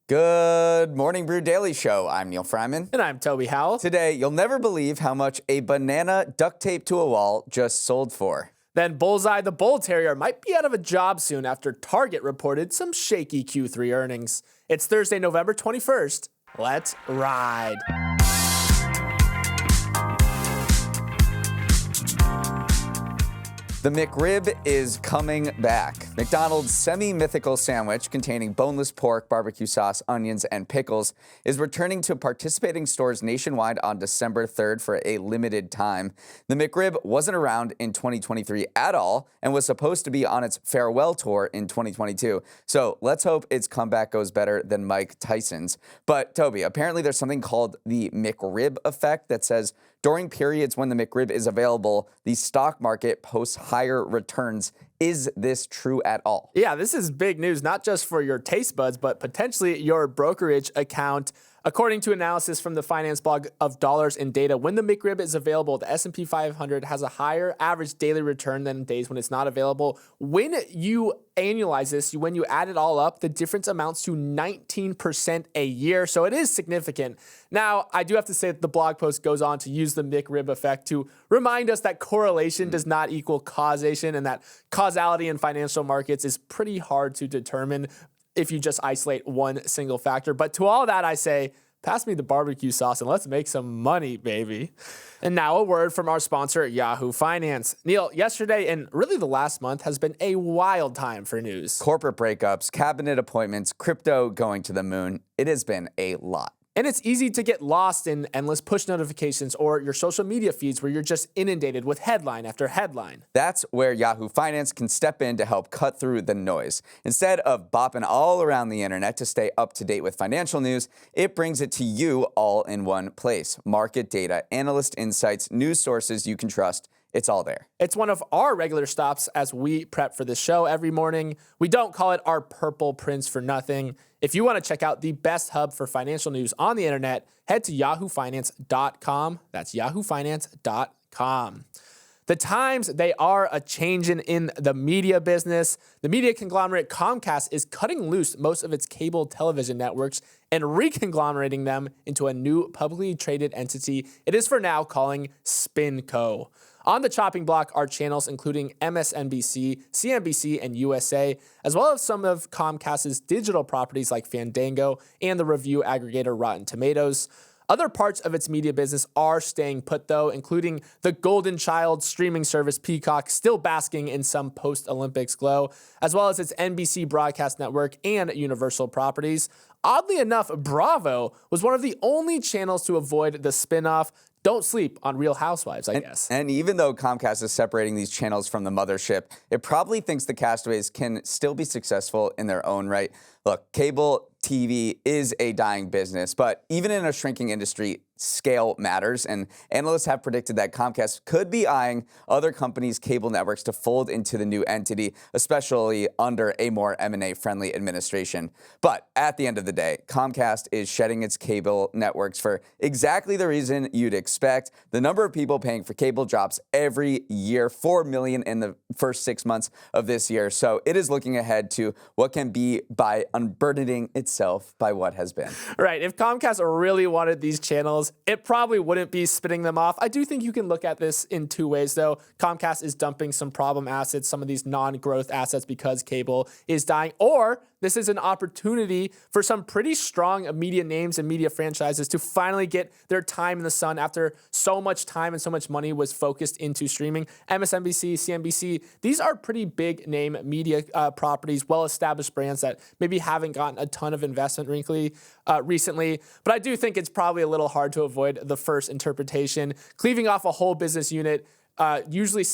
Good morning, Brew Daily Show. I'm Neil Fryman. And I'm Toby Howell. Today, you'll never believe how much a banana duct taped to a wall just sold for. Then Bullseye the Bull Terrier might be out of a job soon after Target reported some shaky Q3 earnings. It's Thursday, November 21st. Let's ride. The McRib is coming back. McDonald's semi-mythical sandwich containing boneless pork, barbecue sauce, onions, and pickles is returning to participating stores nationwide on December 3rd for a limited time. The McRib wasn't around in 2023 at all and was supposed to be on its farewell tour in 2022. So let's hope its comeback goes better than Mike Tyson's. But Toby, apparently there's something called the McRib effect that says during periods when the McRib is available, the stock market posts higher returns. Is this true at all? Yeah, this is big news, not just for your taste buds, but potentially your brokerage account. According to analysis from the finance blog of Dollars and Data, when the McRib is available, the S&P 500 has a higher average daily return than days when it's not available. When you annualize this, when you add it all up, the difference amounts to 19% a year. So it is significant. Now, I do have to say that the blog post goes on to use the McRib effect to remind us that correlation does not equal causation and that causality in financial markets is pretty hard to determine if you just isolate one single factor. But to all that, I say, pass me the barbecue sauce and let's make some money, baby. And now a word from our sponsor, Yahoo Finance. Neil, yesterday and really the last month has been a wild time for news. Corporate breakups, cabinet appointments, crypto going to the moon. It has been a lot. And it's easy to get lost in endless push notifications or your social media feeds where you're just inundated with headline after headline. That's where Yahoo Finance can step in to help cut through the noise. Instead of bopping all around the internet to stay up to date with financial news, it brings it to you all in one place. Market data, analyst insights, news sources you can trust. It's all there. It's one of our regular stops as we prep for this show every morning. We don't call it our Purple Prince for nothing. If you want to check out the best hub for financial news on the internet, head to yahoofinance.com. That's yahoofinance.com. The times, they are a-changin' in the media business. The media conglomerate Comcast is cutting loose most of its cable television networks and reconglomerating them into a new publicly traded entity it is for now calling SpinCo. On the chopping block are channels including MSNBC, CNBC, and USA, as well as some of Comcast's digital properties like Fandango and the review aggregator Rotten Tomatoes. Other parts of its media business are staying put, though, including the golden child streaming service Peacock, still basking in some post-Olympics glow, as well as its NBC broadcast network and Universal properties. Oddly enough, Bravo was one of the only channels to avoid the spinoff. Don't sleep on Real Housewives, I guess. And even though Comcast is separating these channels from the mothership, it probably thinks the castaways can still be successful in their own right. Look, cable TV is a dying business, but even in a shrinking industry, scale matters, and analysts have predicted that Comcast could be eyeing other companies' cable networks to fold into the new entity, especially under a more M&A-friendly administration. But at the end of the day, Comcast is shedding its cable networks for exactly the reason you'd expect. The number of people paying for cable drops every year, 4 million in the first 6 months of this year. So it is looking ahead to what can be by unburdening itself by what has been. Right. If Comcast really wanted these channels, it probably wouldn't be spinning them off. I do think you can look at this in two ways, though. Comcast is dumping some problem assets, some of these non-growth assets because cable is dying, or this is an opportunity for some pretty strong media names and media franchises to finally get their time in the sun after so much time and so much money was focused into streaming. MSNBC, CNBC, these are pretty big name media properties, well-established brands that maybe haven't gotten a ton of investment recently. But I do think it's probably a little hard to avoid the first interpretation. Cleaving off a whole business unit usually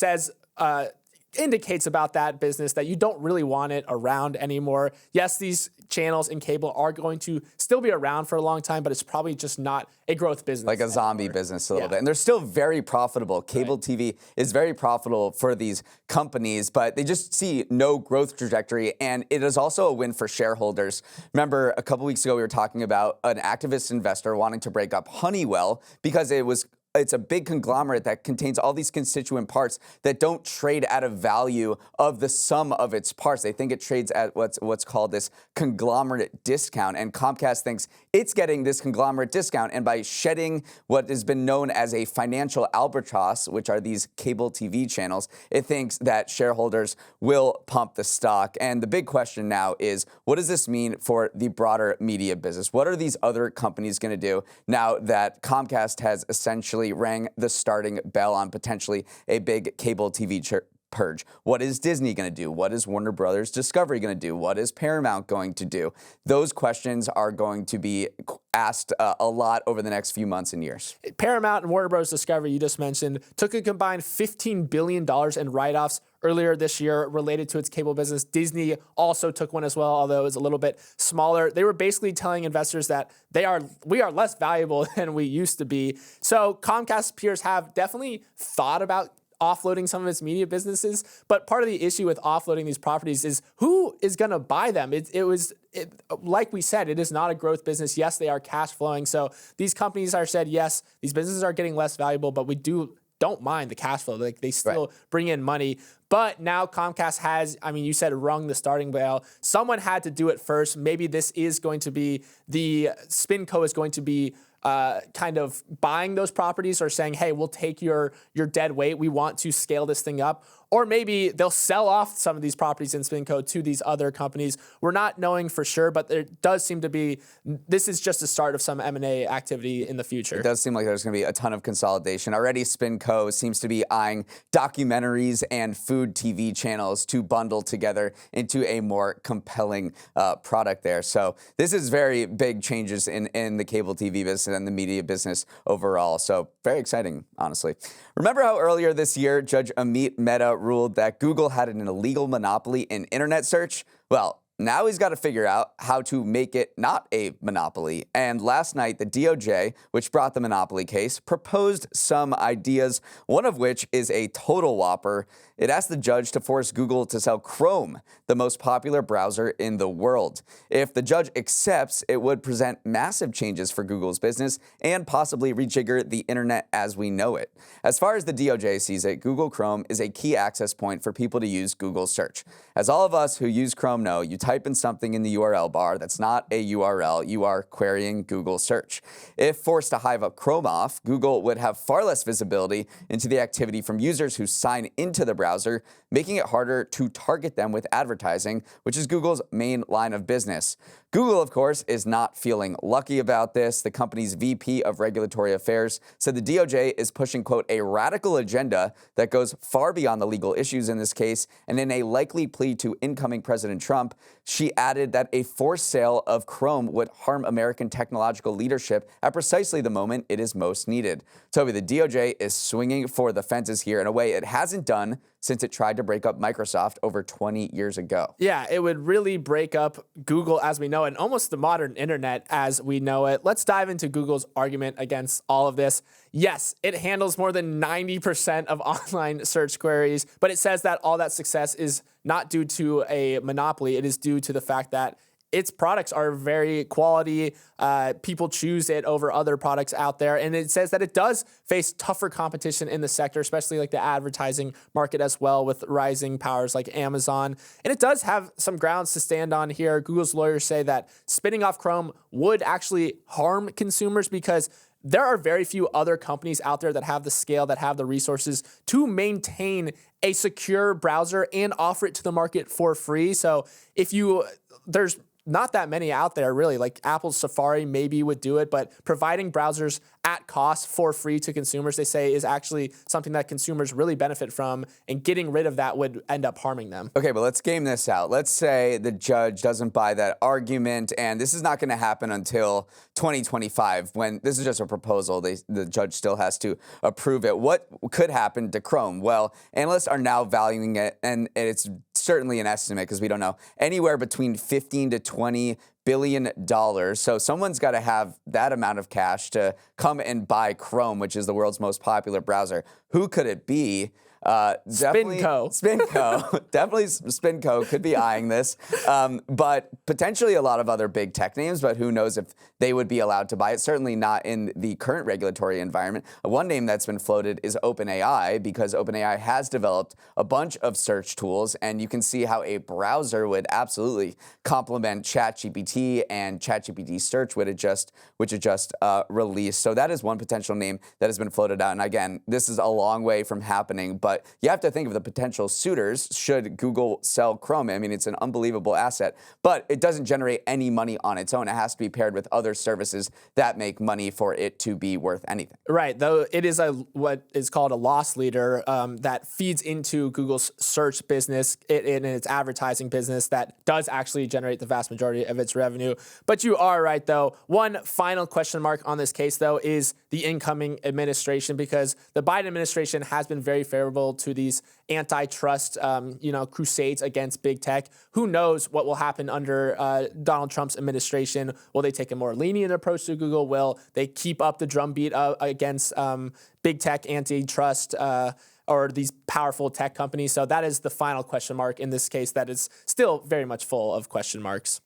indicates about that business that you don't really want it around anymore. Yes, these channels and cable are going to still be around for a long time, but it's probably just not a growth business. Like a zombie business a little bit. And they're still very profitable. Cable TV is very profitable for these companies, but they just see no growth trajectory. And it is also a win for shareholders. Remember, a couple weeks ago, we were talking about an activist investor wanting to break up Honeywell because it was it's a big conglomerate that contains all these constituent parts that don't trade at a value of the sum of its parts. They think it trades at what's called this conglomerate discount, and Comcast thinks it's getting this conglomerate discount, and by shedding what has been known as a financial albatross, which are these cable TV channels, it thinks that shareholders will pump the stock. And the big question now is, what does this mean for the broader media business? What are these other companies going to do now that Comcast has essentially rang the starting bell on potentially a big cable TV purge? What is Disney going to do? What is Warner Brothers Discovery going to do? What is Paramount going to do? Those questions are going to be asked a lot over the next few months and years. Paramount and Warner Bros. Discovery, you just mentioned, took a combined $15 billion in write-offs earlier this year related to its cable business. Disney also took one as well, although it was a little bit smaller. They were basically telling investors that we are less valuable than we used to be. So Comcast peers have definitely thought about offloading some of its media businesses, but part of the issue with offloading these properties is who is going to buy them. Like we said, it is not a growth business. Yes, they are cash flowing. So these companies are said, yes, these businesses are getting less valuable, but we don't mind the cash flow. Like they still bring in money. But now Comcast has, you said rung the starting bell. Someone had to do it first. Maybe this is going to be the SpinCo is going to be kind of buying those properties or saying, hey, we'll take your dead weight. We want to scale this thing up. Or maybe they'll sell off some of these properties in SpinCo to these other companies. We're not knowing for sure, but there does seem to be, this is just the start of some M&A activity in the future. It does seem like there's going to be a ton of consolidation. Already SpinCo seems to be eyeing documentaries and food TV channels to bundle together into a more compelling product there. So this is very big changes in the cable TV business and the media business overall. So very exciting, honestly. Remember how earlier this year, Judge Amit Mehta ruled that Google had an illegal monopoly in internet search? Well, now he's got to figure out how to make it not a monopoly. And last night, the DOJ, which brought the monopoly case, proposed some ideas, one of which is a total whopper. It asked the judge to force Google to sell Chrome, the most popular browser in the world. If the judge accepts, it would present massive changes for Google's business and possibly rejigger the internet as we know it. As far as the DOJ sees it, Google Chrome is a key access point for people to use Google search. As all of us who use Chrome know, you type in something in the URL bar that's not a URL, you are querying Google search. If forced to hive up Chrome off, Google would have far less visibility into the activity from users who sign into the browser, making it harder to target them with advertising, which is Google's main line of business. Google, of course, is not feeling lucky about this. The company's VP of Regulatory Affairs said the DOJ is pushing, quote, a radical agenda that goes far beyond the legal issues in this case, and in a likely plea to incoming President Trump, she added that a forced sale of Chrome would harm American technological leadership at precisely the moment it is most needed. Toby, the DOJ is swinging for the fences here in a way it hasn't done since it tried to break up Microsoft over 20 years ago. Yeah, it would really break up Google as we know it, and almost the modern internet as we know it. Let's dive into Google's argument against all of this. Yes, it handles more than 90% of online search queries, but it says that all that success is not due to a monopoly. It is due to the fact that its products are very quality. People choose it over other products out there. And it says that it does face tougher competition in the sector, especially like the advertising market as well, with rising powers like Amazon. And it does have some grounds to stand on here. Google's lawyers say that spinning off Chrome would actually harm consumers because there are very few other companies out there that have the scale, that have the resources to maintain a secure browser and offer it to the market for free. So there's not that many out there, really. Like Apple's Safari maybe would do it, but providing browsers at cost for free to consumers, they say, is actually something that consumers really benefit from, and getting rid of that would end up harming them. Okay, but let's game this out. Let's say the judge doesn't buy that argument, and this is not going to happen until 2025, when this is just a proposal. The judge still has to approve it. What could happen to Chrome? Well, analysts are now valuing it, and it's certainly an estimate because we don't know, anywhere between $15 to $20 billion. So someone's got to have that amount of cash to come and buy Chrome, which is the world's most popular browser. Who could it be? Definitely Spinco. Definitely Spinco could be eyeing this. But potentially a lot of other big tech names, but who knows if they would be allowed to buy it. Certainly not in the current regulatory environment. One name that's been floated is OpenAI, because OpenAI has developed a bunch of search tools, and you can see how a browser would absolutely complement ChatGPT and ChatGPT Search, which it just released. So that is one potential name that has been floated out. And again, this is a long way from happening, but you have to think of the potential suitors should Google sell Chrome. I mean, it's an unbelievable asset, but it doesn't generate any money on its own. It has to be paired with other services that make money for it to be worth anything. Right, though it is what is called a loss leader that feeds into Google's search business in its advertising business that does actually generate the vast majority of its revenue. But you are right, though. One final question mark on this case, though, is the incoming administration, because the Biden administration has been very favorable to these antitrust, crusades against big tech. Who knows what will happen under Donald Trump's administration? Will they take a more lenient approach to Google? Will they keep up the drumbeat against big tech antitrust or these powerful tech companies? So that is the final question mark in this case that is still very much full of question marks.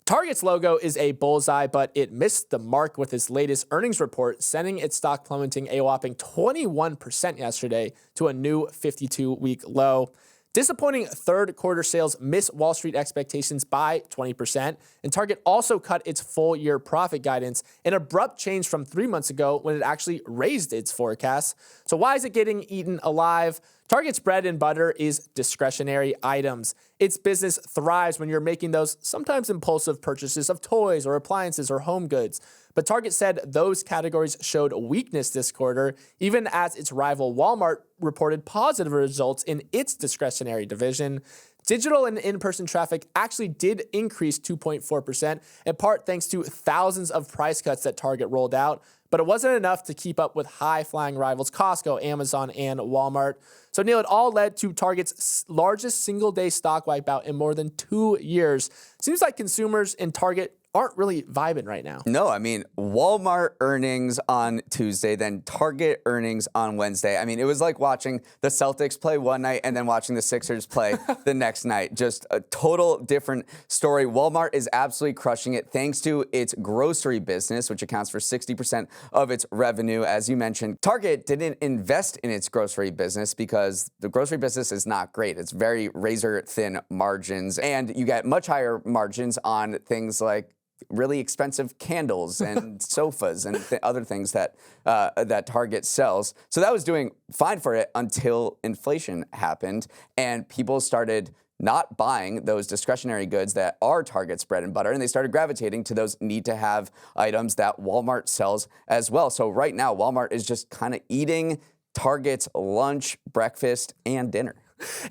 Target's logo is a bullseye, but it missed the mark with its latest earnings report, sending its stock plummeting a whopping 21% yesterday to a new 52-week low. Disappointing third quarter sales missed Wall Street expectations by 20%, and Target also cut its full year profit guidance, an abrupt change from 3 months ago when it actually raised its forecast. So why is it getting eaten alive? Target's bread and butter is discretionary items. Its business thrives when you're making those sometimes impulsive purchases of toys or appliances or home goods. But Target said those categories showed weakness this quarter, even as its rival Walmart reported positive results in its discretionary division. Digital and in-person traffic actually did increase 2.4%, in part thanks to thousands of price cuts that Target rolled out. But it wasn't enough to keep up with high-flying rivals Costco, Amazon, and Walmart. So, Neil, it all led to Target's largest single-day stock wipeout in more than 2 years. Seems like consumers in Target aren't really vibing right now. No, I mean, Walmart earnings on Tuesday, then Target earnings on Wednesday. I mean, it was like watching the Celtics play one night and then watching the Sixers play the next night. Just a total different story. Walmart is absolutely crushing it thanks to its grocery business, which accounts for 60% of its revenue. As you mentioned, Target didn't invest in its grocery business because the grocery business is not great. It's very razor thin margins, and you get much higher margins on things like really expensive candles and sofas and other things that that Target sells. So that was doing fine for it until inflation happened and people started not buying those discretionary goods that are Target's bread and butter, and they started gravitating to those need-to-have items that Walmart sells as well. So right now, Walmart is just kind of eating Target's lunch, breakfast, and dinner.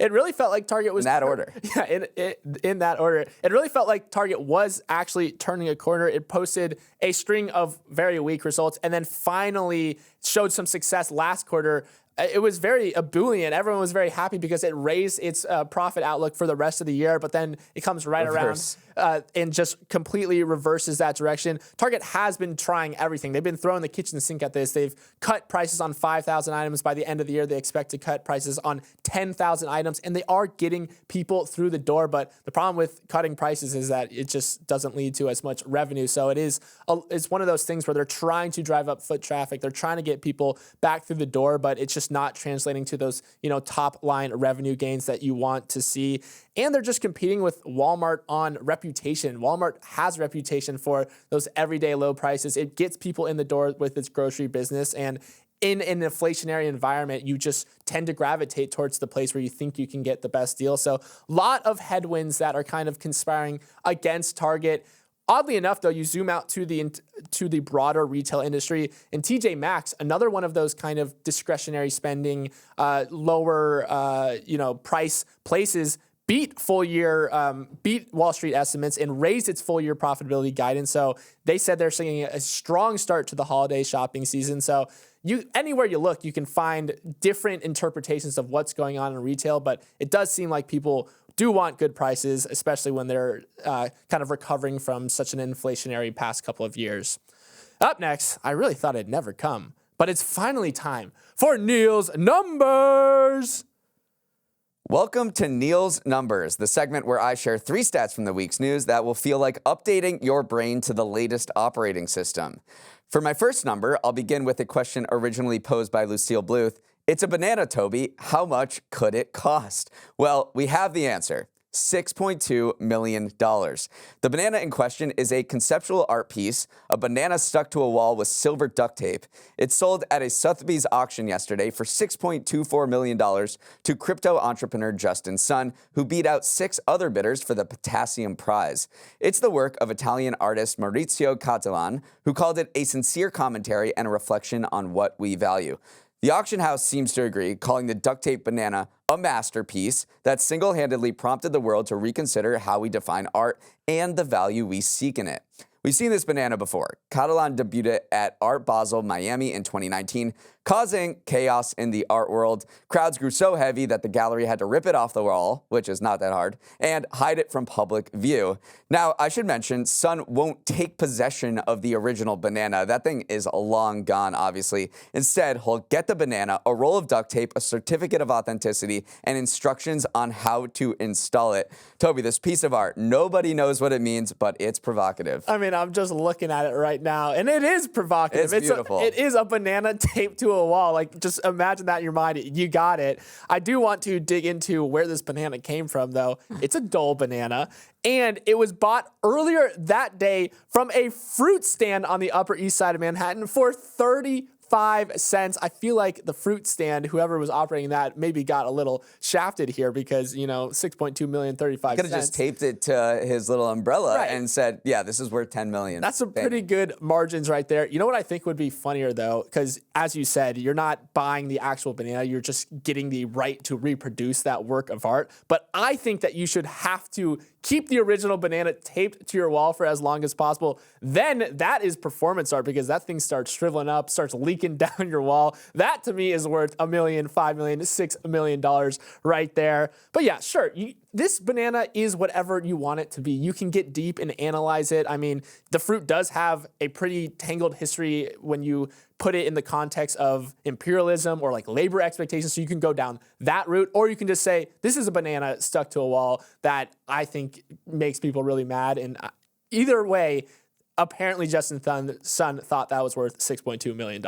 It really felt like Target was... In that order. Yeah, in that order. It really felt like Target was actually turning a corner. It posted a string of very weak results and then finally showed some success last quarter. It was very ebullient. Everyone was very happy because it raised its profit outlook for the rest of the year, but then it comes right around and just completely reverses that direction. Target has been trying everything. They've been throwing the kitchen sink at this. They've cut prices on 5,000 items. By the end of the year, they expect to cut prices on 10,000 items, and they are getting people through the door. But the problem with cutting prices is that it just doesn't lead to as much revenue. So it's one of those things where they're trying to drive up foot traffic. They're trying to get people back through the door, but it's just not translating to those, top line revenue gains that you want to see. And they're just competing with Walmart on reputation. Walmart has a reputation for those everyday low prices. It gets people in the door with its grocery business. And in an inflationary environment, you just tend to gravitate towards the place where you think you can get the best deal. So a lot of headwinds that are kind of conspiring against Target. Oddly enough, though, you zoom out to the broader retail industry, and TJ Maxx, another one of those kind of discretionary spending, lower, price places, beat Wall Street estimates and raised its full year profitability guidance. So they said they're seeing a strong start to the holiday shopping season. So anywhere you look, you can find different interpretations of what's going on in retail, but it does seem like people do want good prices, especially when they're kind of recovering from such an inflationary past couple of years. Up next, I really thought it'd never come, but it's finally time for Neil's Numbers. Welcome to Neil's Numbers, the segment where I share 3 stats from the week's news that will feel like updating your brain to the latest operating system. For my first number, I'll begin with a question originally posed by Lucille Bluth. It's a banana, Toby. How much could it cost? Well, we have the answer. $6.2 million. The banana in question is a conceptual art piece, a banana stuck to a wall with silver duct tape. It sold at a Sotheby's auction yesterday for $6.24 million to crypto entrepreneur Justin Sun, who beat out 6 other bidders for the Potassium Prize. It's the work of Italian artist Maurizio Cattelan, who called it a sincere commentary and a reflection on what we value. The auction house seems to agree, calling the duct tape banana a masterpiece that single-handedly prompted the world to reconsider how we define art and the value we seek in it. We've seen this banana before. Cattelan debuted at Art Basel Miami in 2019, causing chaos in the art world. Crowds grew so heavy that the gallery had to rip it off the wall, which is not that hard, and hide it from public view. Now, I should mention, Sun won't take possession of the original banana. That thing is long gone, obviously. Instead, he'll get the banana, a roll of duct tape, a certificate of authenticity, and instructions on how to install it. Toby, this piece of art, nobody knows what it means, but it's provocative. I mean, I'm just looking at it right now, and it is provocative. It's beautiful. It is a banana taped to a wall. Like, just imagine that in your mind. You got it. I do want to dig into where this banana came from, though. It's a Dole banana, and it was bought earlier that day from a fruit stand on the Upper East Side of Manhattan for 35 cents. I feel like the fruit stand, whoever was operating that, maybe got a little shafted here because, you know, 6.2 million, 35 Could have cents. just taped it to his little umbrella Right. and said, yeah, this is worth $10 million. That's some Bam. pretty good margins right there. You know what I think would be funnier, though? Because as you said, you're not buying the actual banana. You're just getting the right to reproduce that work of art. But I think that you should have to keep the original banana taped to your wall for as long as possible. Then that is performance art, because that thing starts shriveling up, starts leaking down your wall. That to me is worth $1 million, $5 million, $6 million right there. But yeah, sure. This banana is whatever you want it to be. You can get deep and analyze it. I mean, the fruit does have a pretty tangled history when you put it in the context of imperialism or like labor expectations. So you can go down that route, or you can just say, this is a banana stuck to a wall that I think makes people really mad. And either way, apparently Justin Sun thought that was worth $6.2 million.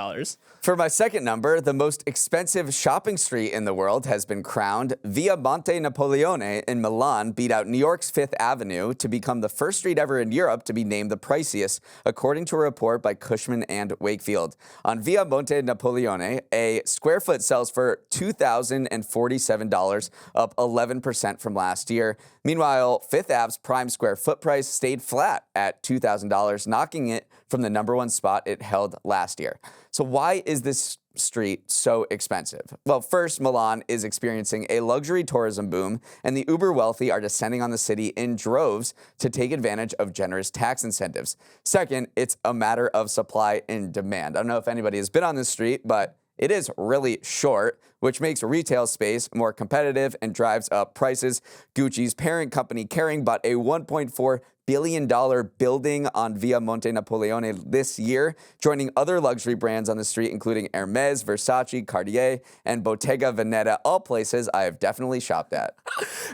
For my second number, the most expensive shopping street in the world has been crowned. Via Monte Napoleone in Milan beat out New York's Fifth Avenue to become the first street ever in Europe to be named the priciest, according to a report by Cushman and Wakefield. On Via Monte Napoleone, a square foot sells for $2,047, up 11% from last year. Meanwhile, Fifth Ave's prime square foot price stayed flat at $2,000, knocking it from the #1 spot it held last year. So why is this street so expensive? Well, first, Milan is experiencing a luxury tourism boom, and the uber wealthy are descending on the city in droves to take advantage of generous tax incentives. Second, it's a matter of supply and demand. I don't know if anybody has been on this street, but it is really short, which makes retail space more competitive and drives up prices. Gucci's parent company Kering bought a $1.4 billion building on Via Monte Napoleone this year, joining other luxury brands on the street, including Hermes, Versace, Cartier, and Bottega Veneta, all places I have definitely shopped at.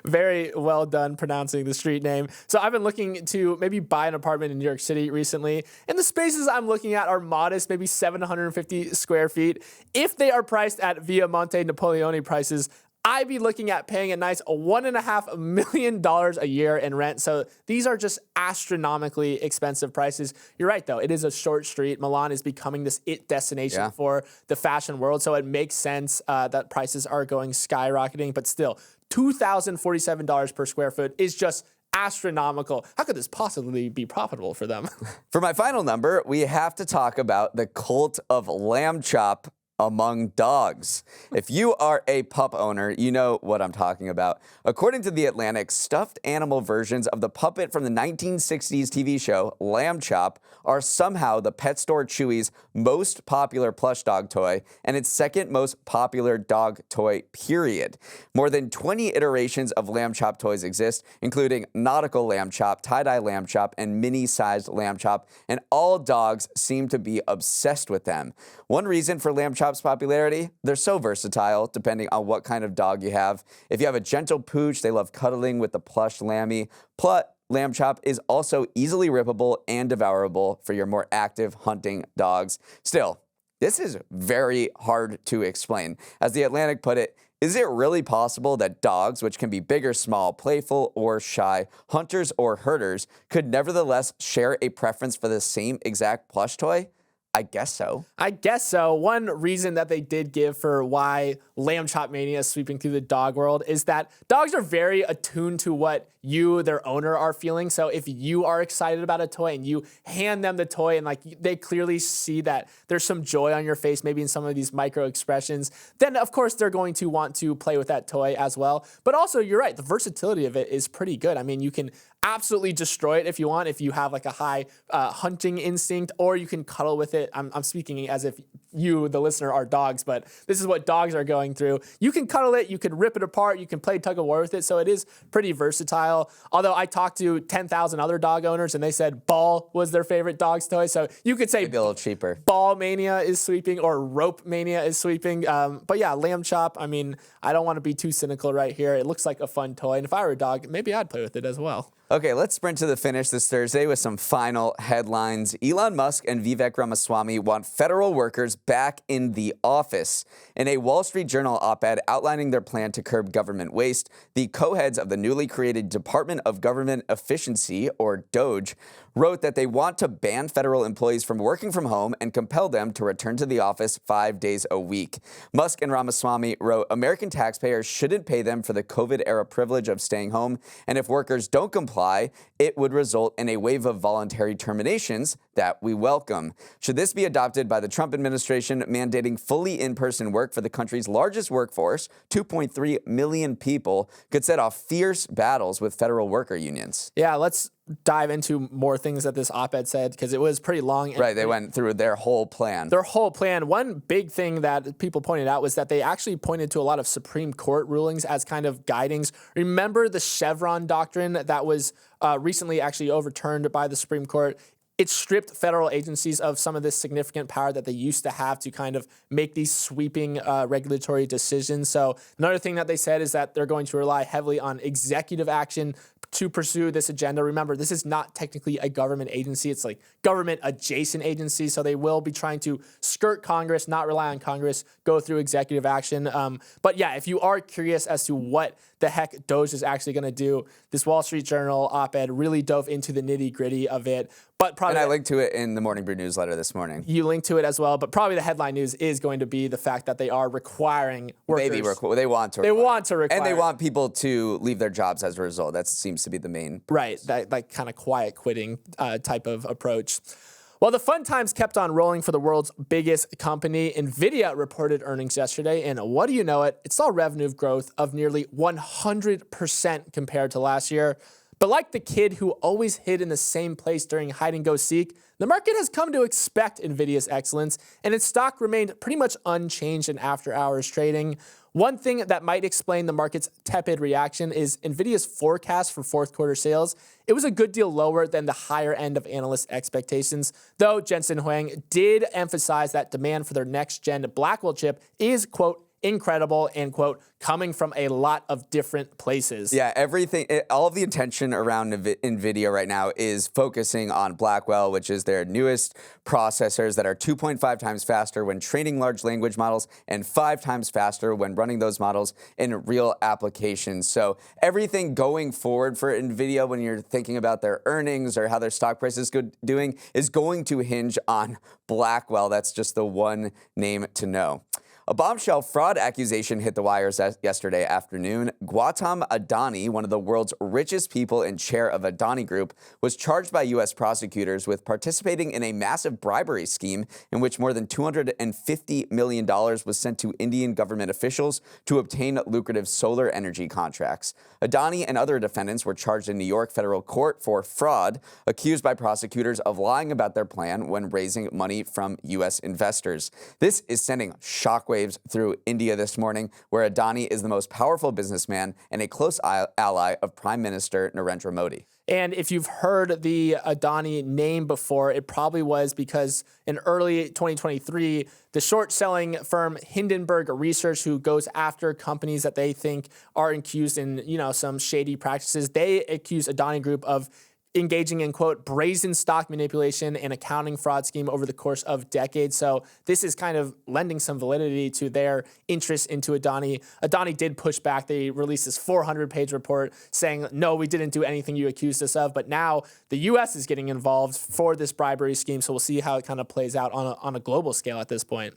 Very well done pronouncing the street name. So I've been looking to maybe buy an apartment in New York City recently, and the spaces I'm looking at are modest, maybe 750 square feet. If they are priced at Via Monte Napoleone prices, I'd be looking at paying a nice $1.5 million a year in rent. So these are just astronomically expensive prices. You're right, though. It is a short street. Milan is becoming this it destination for the fashion world. So it makes sense that prices are going skyrocketing. But still, $2,047 per square foot is just astronomical. How could this possibly be profitable for them? For my final number, we have to talk about the cult of lamb chop among dogs. If you are a pup owner, you know what I'm talking about. According to The Atlantic, stuffed animal versions of the puppet from the 1960s TV show Lamb Chop are somehow the pet store Chewy's most popular plush dog toy and its second most popular dog toy, period. More than 20 iterations of Lamb Chop toys exist, including nautical Lamb Chop, tie-dye Lamb Chop, and mini-sized Lamb Chop, and all dogs seem to be obsessed with them. One reason for Lamb Chop's popularity, they're so versatile depending on what kind of dog you have. If you have a gentle pooch, they love cuddling with the plush lammy. Plus, Lamb Chop is also easily rippable and devourable for your more active hunting dogs. Still, this is very hard to explain. As The Atlantic put it, is it really possible that dogs, which can be big or small, playful or shy, hunters or herders, could nevertheless share a preference for the same exact plush toy? I guess so. I guess so. One reason that they did give for why Lamb Chop Mania is sweeping through the dog world is that dogs are very attuned to what you, their owner, are feeling. So if you are excited about a toy and you hand them the toy and like they clearly see that there's some joy on your face, maybe in some of these micro expressions, then of course they're going to want to play with that toy as well. But also, you're right, the versatility of it is pretty good. I mean, you can absolutely destroy it if you want, if you have like a high hunting instinct, or you can cuddle with it. I'm speaking as if you, the listener, are dogs, but this is what dogs are going through. You can cuddle it, you can rip it apart, you can play tug of war with it, so it is pretty versatile. Although I talked to 10,000 other dog owners and they said ball was their favorite dog's toy, so you could say Maybe a little cheaper. Ball Mania is sweeping or Rope Mania is sweeping. But yeah, Lamb Chop, I mean, I don't want to be too cynical right here. It looks like a fun toy, and if I were a dog, maybe I'd play with it as well. Okay, let's sprint to the finish this Thursday with some final headlines. Elon Musk and Vivek Ramaswamy want federal workers back in the office. In a Wall Street Journal op-ed outlining their plan to curb government waste, the co-heads of the newly created Department of Government Efficiency, or DOGE, wrote that they want to ban federal employees from working from home and compel them to return to the office 5 days a week. Musk and Ramaswamy wrote, American taxpayers shouldn't pay them for the COVID-era privilege of staying home, and if workers don't comply, it would result in a wave of voluntary terminations that we welcome. Should this be adopted by the Trump administration, mandating fully in-person work for the country's largest workforce, 2.3 million people, could set off fierce battles with federal worker unions. Yeah, let's dive into more things that this op-ed said because it was pretty long. Right, they went through their whole plan. Their whole plan. One big thing that people pointed out was that they actually pointed to a lot of Supreme Court rulings as kind of guidings. Remember the Chevron doctrine that was recently actually overturned by the Supreme Court? It stripped federal agencies of some of this significant power that they used to have to kind of make these sweeping regulatory decisions. So another thing that they said is that they're going to rely heavily on executive action to pursue this agenda. Remember, this is not technically a government agency. It's like government adjacent agency. So they will be trying to skirt Congress, not rely on Congress, go through executive action. But yeah, if you are curious as to what the heck DOGE is actually going to do, this Wall Street Journal op-ed really dove into the nitty gritty of it. But probably, and I linked to it in the Morning Brew newsletter this morning. You linked to it as well, but probably the headline news is going to be the fact that they are requiring workers. They want to. They want to require. And they want people to leave their jobs as a result. That seems to be the main. Right, that kind of quiet quitting type of approach. Well, the fun times kept on rolling for the world's biggest company. NVIDIA reported earnings yesterday, and what do you know it? It saw revenue growth of nearly 100% compared to last year. But like the kid who always hid in the same place during hide and go seek, the market has come to expect NVIDIA's excellence, and its stock remained pretty much unchanged in after-hours trading. One thing that might explain the market's tepid reaction is NVIDIA's forecast for fourth quarter sales. It was a good deal lower than the higher end of analyst expectations, though Jensen Huang did emphasize that demand for their next-gen Blackwell chip is, quote, incredible and, quote, coming from a lot of different places. Yeah, all of the attention around NVIDIA right now is focusing on Blackwell, which is their newest processors that are 2.5 times faster when training large language models and 5 times faster when running those models in real applications. So everything going forward for NVIDIA when you're thinking about their earnings or how their stock price is doing is going to hinge on Blackwell. That's just the one name to know. A bombshell fraud accusation hit the wires yesterday afternoon. Gautam Adani, one of the world's richest people and chair of Adani Group, was charged by U.S. prosecutors with participating in a massive bribery scheme in which more than $250 million was sent to Indian government officials to obtain lucrative solar energy contracts. Adani and other defendants were charged in New York federal court for fraud, accused by prosecutors of lying about their plan when raising money from U.S. investors. This is sending shockwaves through India this morning, where Adani is the most powerful businessman and a close ally of Prime Minister Narendra Modi. And if you've heard the Adani name before, it probably was because in early 2023, the short-selling firm Hindenburg Research, who goes after companies that they think are accused in, some shady practices, they accuse Adani Group of engaging in, quote, brazen stock manipulation and accounting fraud scheme over the course of decades. So this is kind of lending some validity to their interest into Adani. Adani did push back. They released this 400-page report saying, no, we didn't do anything you accused us of. But now the U.S. is getting involved for this bribery scheme. So we'll see how it kind of plays out on a global scale at this point.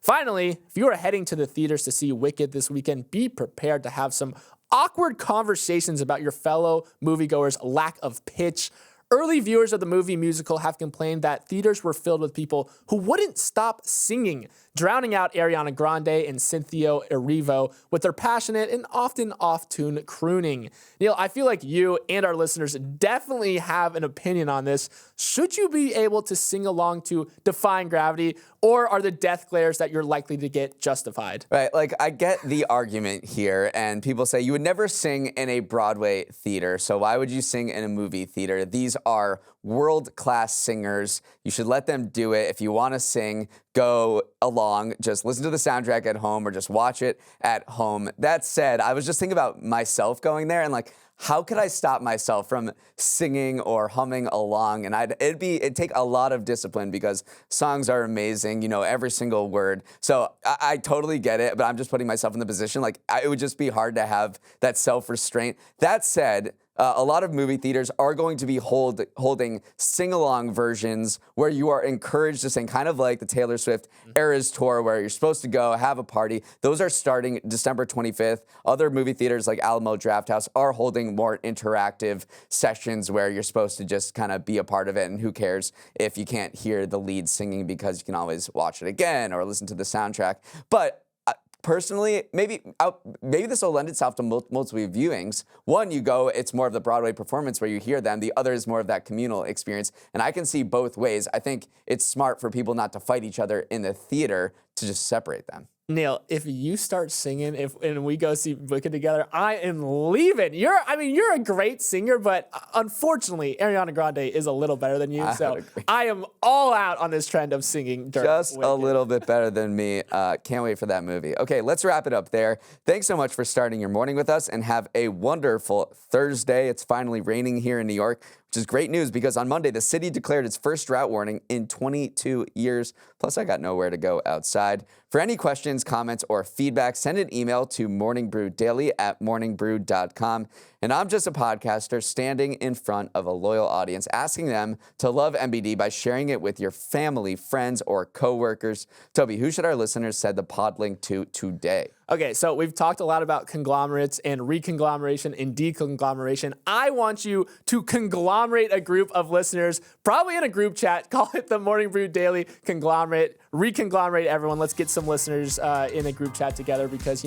Finally, if you are heading to the theaters to see Wicked this weekend, be prepared to have some awkward conversations about your fellow moviegoers' lack of pitch. Early viewers of the movie musical have complained that theaters were filled with people who wouldn't stop singing, drowning out Ariana Grande and Cynthia Erivo with their passionate and often off-tune crooning. Neil, I feel like you and our listeners definitely have an opinion on this. Should you be able to sing along to Defying Gravity, or are the death glares that you're likely to get justified? Right, I get the argument here, and people say you would never sing in a Broadway theater, so why would you sing in a movie theater? These are world-class singers. You should let them do it. If you want to sing, go along. Just listen to the soundtrack at home or just watch it at home. That said, I was just thinking about myself going there and how could I stop myself from singing or humming along? And it'd take a lot of discipline because songs are amazing, every single word. So I totally get it, but I'm just putting myself in the position, it would just be hard to have that self-restraint. That said, a lot of movie theaters are going to be holding sing-along versions where you are encouraged to sing, kind of like the Taylor Swift Eras Tour, where you're supposed to go have a party. Those are starting December 25th. Other movie theaters like Alamo Drafthouse are holding more interactive sessions where you're supposed to just kind of be a part of it, and who cares if you can't hear the lead singing because you can always watch it again or listen to the soundtrack. But personally, maybe this will lend itself to multiple viewings. One, you go, it's more of the Broadway performance where you hear them. The other is more of that communal experience. And I can see both ways. I think it's smart for people not to fight each other in the theater, to just separate them. Neil, if you start singing and we go see Wicked together, I am leaving. You're a great singer, but unfortunately, Ariana Grande is a little better than you. So I am all out on this trend of singing during Just Wicked. A little bit better than me. Can't wait for that movie. Okay, let's wrap it up there. Thanks so much for starting your morning with us, and have a wonderful Thursday. It's finally raining here in New York, which is great news because on Monday, the city declared its first drought warning in 22 years. Plus, I got nowhere to go outside. For any questions, comments, or feedback, send an email to morningbrewdaily@morningbrew.com. And I'm just a podcaster standing in front of a loyal audience, asking them to love MBD by sharing it with your family, friends, or coworkers. Toby, who should our listeners send the pod link to today? Okay, so we've talked a lot about conglomerates and reconglomeration and deconglomeration. I want you to conglomerate a group of listeners, probably in a group chat. Call it the Morning Brew Daily Conglomerate. Reconglomerate everyone. Let's get some listeners in a group chat together because,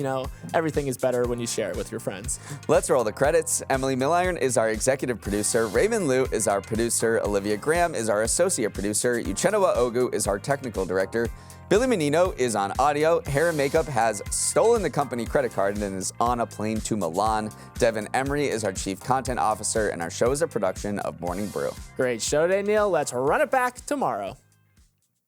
everything is better when you share it with your friends. Let's roll the credits. Emily Milliron is our executive producer. Raymond Liu is our producer. Olivia Graham is our associate producer. Uchenna Ogu is our technical director. Billy Menino is on audio. Hair and Makeup has stolen the company credit card and is on a plane to Milan. Devin Emery is our chief content officer, and our show is a production of Morning Brew. Great show today, Neil. Let's run it back tomorrow.